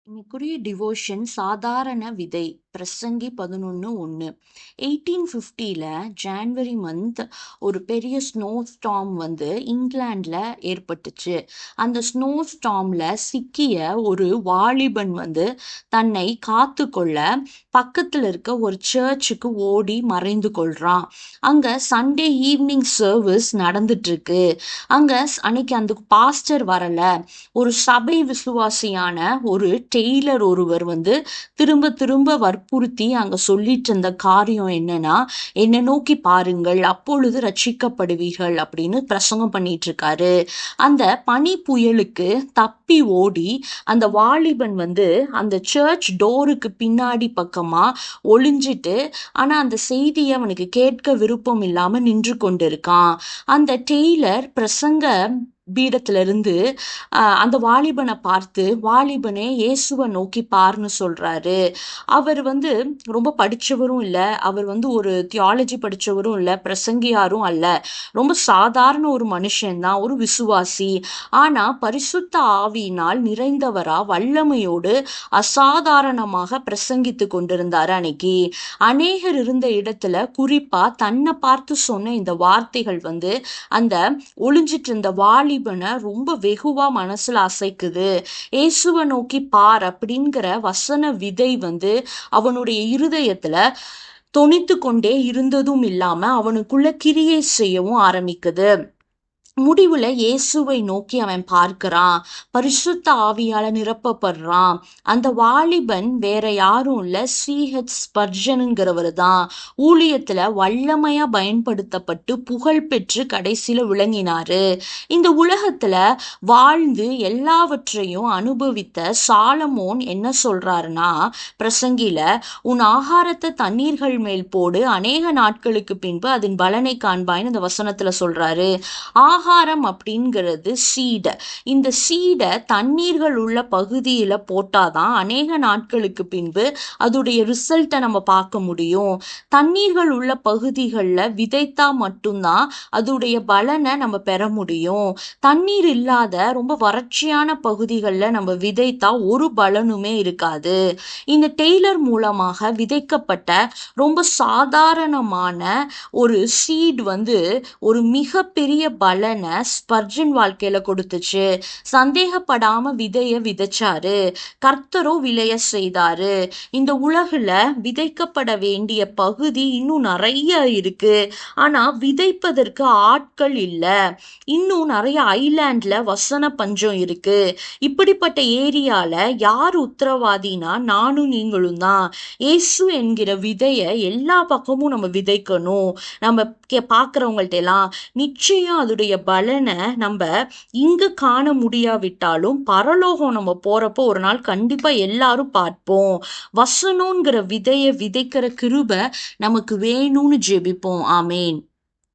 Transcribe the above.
இன்னைக்குரிய devotion சாதாரண விதை பிரசங்கி 11:1. 1850ல ஜான்வரி மந்த் ஒரு பெரிய ஸ்னோ ஸ்டார்ம் இங்கிலாந்துல ஏற்பட்டுச்சு. அந்த ஸ்னோ ஸ்டார்ம்ல சிக்கிய ஒரு வாலிபன் தன்னை காத்து கொள்ள பக்கத்துல இருக்க ஒரு சர்ச்சுக்கு ஓடி மறைந்து கொள்றான். அங்க சண்டே ஈவினிங் சர்வீஸ் நடந்துட்டு இருக்கு. அன்னைக்கு அந்த பாஸ்டர் வரல. ஒரு சபை விசுவாசியான ஒரு டெய்லர் ஒருவர் திரும்ப திரும்ப வற்புறுத்தி அங்க சொல்லிட்டு இருந்த காரியம் என்னன்னா, என்னை நோக்கி பாருங்கள் அப்பொழுது ரட்சிக்கப்படுவீர்கள் அப்படின்னு பிரசங்கம் பண்ணிட்டு இருக்காரு. அந்த பனி புயலுக்கு தப்பி ஓடி அந்த வாலிபன் அந்த சர்ச் டோருக்கு பின்னாடி பக்கமா ஒளிஞ்சிட்டு, ஆனா அந்த செய்தியை அவனுக்கு கேட்க விருப்பம் இல்லாம நின்று கொண்டிருக்கான். அந்த டெய்லர் பிரசங்க பீடத்துல இருந்து அந்த வாலிபனை பார்த்து, வாலிபனே இயேசுவை நோக்கி பார்ன்னு சொல்றாரு. அவர் ரொம்ப படிச்சவரும் இல்ல, அவர் ஒரு தியாலஜி படிச்சவரும் இல்ல, பிரசங்கியாரும் அல்ல, ரொம்ப சாதாரண ஒரு மனுஷன்தான், ஒரு விசுவாசி. ஆனா பரிசுத்த ஆவியினால் நிறைந்தவரா வல்லமையோடு அசாதாரணமாக பிரசங்கித்து கொண்டிருந்தாரு. அன்னைக்கு அநேகர் இருந்த இடத்துல குறிப்பா தன்னை பார்த்து சொன்ன இந்த வார்த்தைகள் அந்த ஒளிஞ்சிட்டு இருந்த வாலிபனை ரொம்ப வெகுவா மனசுல அசைக்குது. இயேசுவை நோக்கி பார் அப்படிங்கிற வசன விதை அவனுடைய இருதயத்துல தொனித்து கொண்டே இருந்ததும் இல்லாம அவனுக்குள்ள கிரியை செய்யவும் ஆரம்பிக்குது. முடிவுல இயேசுவை நோக்கி அவன் பார்க்கிறான். பரிசுத்த ஆவியால நிரப்பப்படுறான். அந்த வாலிபன் வேற யாரும் இல்ல, C.H. ஸ்பர்ஜனுங்கிறவர் தான். ஊழியத்துல வல்லமையா பயன்படுத்தப்பட்டு புகழ் பெற்று கடைசியில விளங்கினாரு. இந்த உலகத்துல வாழ்ந்து எல்லாவற்றையும் அனுபவித்த சாலமோன் என்ன சொல்றாருன்னா, பிரசங்கில, உன் ஆகாரத்தை தண்ணீர்கள் மேல் போடு, அநேக நாட்களுக்கு பின்பு அதன் பலனை காண்பாய்ன்னு இந்த வசனத்துல சொல்றாரு. ஆகாரம் அப்படிங்கிறது சீடை. இந்த சீடை தண்ணீர்கள் உள்ள பகுதியில போட்டாதான் அநேக நாட்களுக்கு பின்பு அதோடைய ரிசல்ட்டை நம்ம பார்க்க முடியும். தண்ணீர்கள் உள்ள பகுதிகளில் விதைத்தா மட்டும்தான் அதோடைய பலனை நம்ம பெற முடியும். தண்ணீர் இல்லாத ரொம்ப வறட்சியான பகுதிகளில் நம்ம விதைத்தா ஒரு பலனுமே இருக்காது. இந்த டெய்லர் மூலமாக விதைக்கப்பட்ட ரொம்ப சாதாரணமான ஒரு சீட் ஒரு மிகப்பெரிய பலனை ஸ்பர்ஜன் வாழ்க்கையில கொடுத்துச்சு. சந்தேகப்படாம விதைய விதைச்சாரு, கர்த்தரோ விளைய செய்தாரு. இந்த உலகுல விதைக்கப்பட வேண்டிய பகுதி இன்னும் நிறைய இருக்கு. ஆனா விதைப்பதற்கு ஆட்கள் இல்ல. இன்னும் நிறைய ஐலாண்ட்ல வசன பஞ்சம் இருக்கு. இப்படிப்பட்ட ஏரியால யார் உத்தரவாதினா நானும் நீங்களும் தான். இயேசு என்கிற விதைய எல்லா பக்கமும் நம்ம விதைக்கணும். நம்ம பார்க்கிறவங்கள்ட்ட எல்லாம் நிச்சயம் அதோடைய பலனை நம்ம இங்கு காண முடியாவிட்டாலும் பரலோகம் நம்ம போறப்போ ஒரு நாள் கண்டிப்பா எல்லாரும் பார்ப்போம். வசனம்ங்கிற விதைய விதைக்கிற கிருபை நமக்கு வேணும்னு ஜெபிப்போம். ஆமேன்.